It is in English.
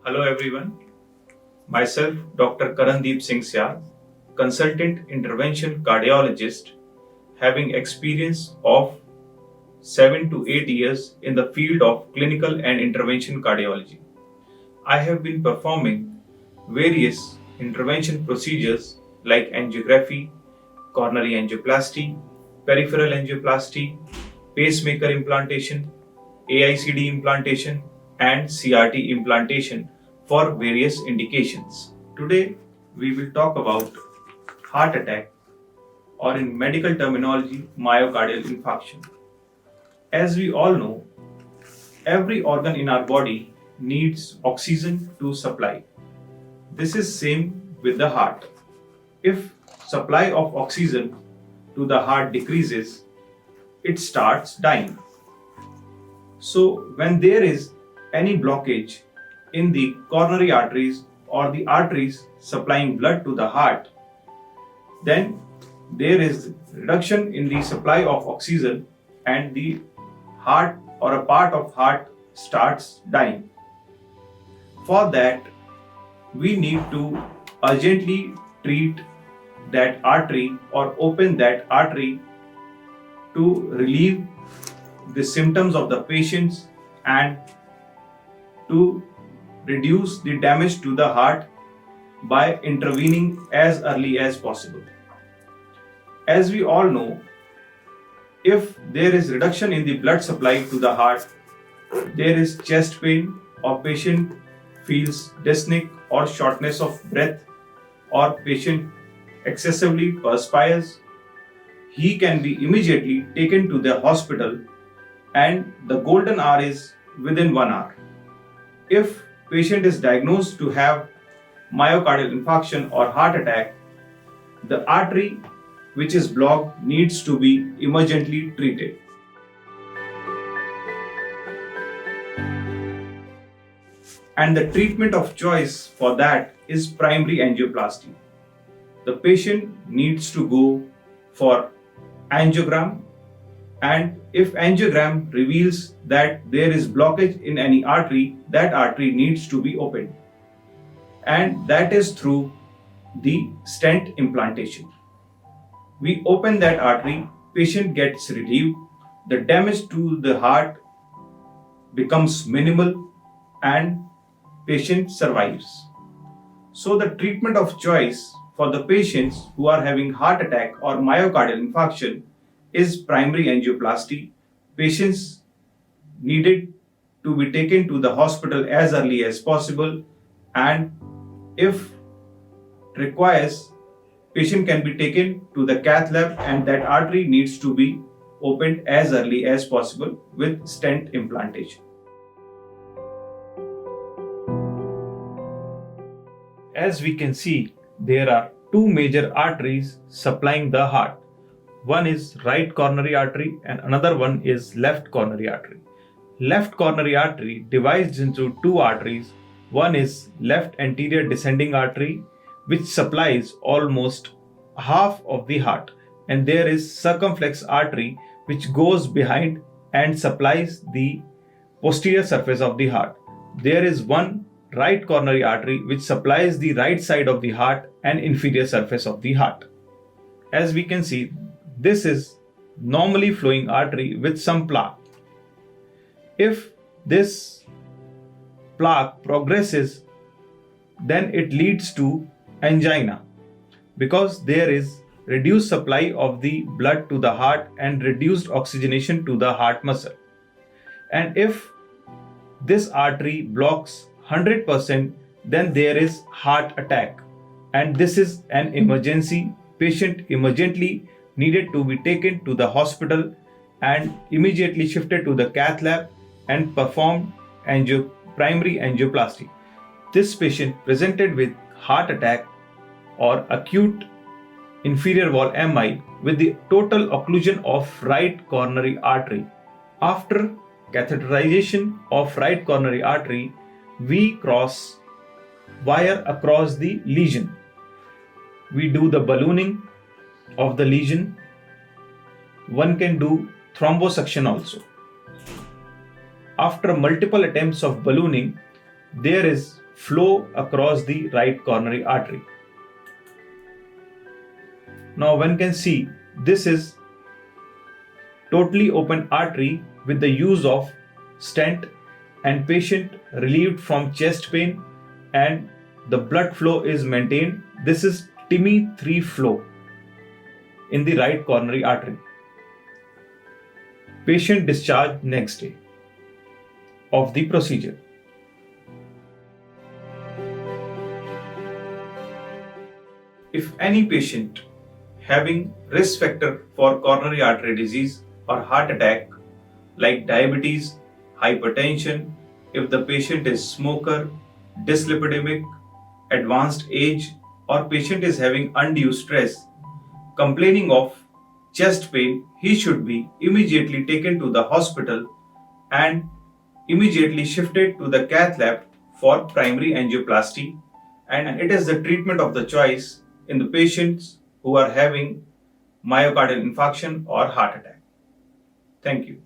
Hello everyone, myself Dr. Karandeep Singh Syal, consultant intervention cardiologist having experience of 7 to 8 years in the field of clinical and intervention cardiology. I have been performing various intervention procedures like angiography, coronary angioplasty, peripheral angioplasty, pacemaker implantation, AICD implantation, and CRT implantation for various indications. Today, we will talk about heart attack, or in medical terminology, myocardial infarction. As we all know, every organ in our body needs oxygen to supply. This is same with the heart. If supply of oxygen to the heart decreases, it starts dying. So when there is any blockage in the coronary arteries or the arteries supplying blood to the heart, then there is reduction in the supply of oxygen and the heart or a part of heart starts dying. For that, we need to urgently treat that artery or open that artery to relieve the symptoms of the patients and to reduce the damage to the heart by intervening as early as possible. As we all know, if there is reduction in the blood supply to the heart, there is chest pain or patient feels dyspneic or shortness of breath or patient excessively perspires, he can be immediately taken to the hospital and the golden hour is within 1 hour. If patient is diagnosed to have myocardial infarction or heart attack, the artery which is blocked needs to be emergently treated. And the treatment of choice for that is primary angioplasty. The patient needs to go for angiogram, and if angiogram reveals that there is blockage in any artery, that artery needs to be opened, and that is through the stent implantation. We open that artery, patient gets relieved, the damage to the heart becomes minimal and patient survives. So the treatment of choice for the patients who are having heart attack or myocardial infarction is primary angioplasty. Patients needed to be taken to the hospital as early as possible, and if requires, patient can be taken to the cath lab and that artery needs to be opened as early as possible with stent implantation. As we can see, there are two major arteries supplying the heart. One is right coronary artery and another one is left coronary artery. Left coronary artery divides into two arteries. One is left anterior descending artery, which supplies almost half of the heart, and there is circumflex artery which goes behind and supplies the posterior surface of the heart. There is one right coronary artery which supplies the right side of the heart and inferior surface of the heart. As we can see, this is normally flowing artery with some plaque. If this plaque progresses, then it leads to angina because there is reduced supply of the blood to the heart and reduced oxygenation to the heart muscle. And if this artery blocks 100%, then there is heart attack, and this is an emergency. Patient immediately needed to be taken to the hospital and immediately shifted to the cath lab and performed primary angioplasty. This patient presented with heart attack or acute inferior wall MI with the total occlusion of right coronary artery. After catheterization of right coronary artery, we cross wire across the lesion. We do the ballooning of the lesion. One can do thrombosuction also. After multiple attempts of ballooning, there is flow across the right coronary artery. Now one can see this is totally open artery with the use of stent, and patient relieved from chest pain and the blood flow is maintained. This is TIMI 3 flow in the right coronary artery. Patient discharged next day of the procedure. If any patient having risk factor for coronary artery disease or heart attack like diabetes, hypertension, if the patient is smoker, dyslipidemic, advanced age, or patient is having undue stress, complaining of chest pain, he should be immediately taken to the hospital and immediately shifted to the cath lab for primary angioplasty, and it is the treatment of the choice in the patients who are having myocardial infarction or heart attack. Thank you.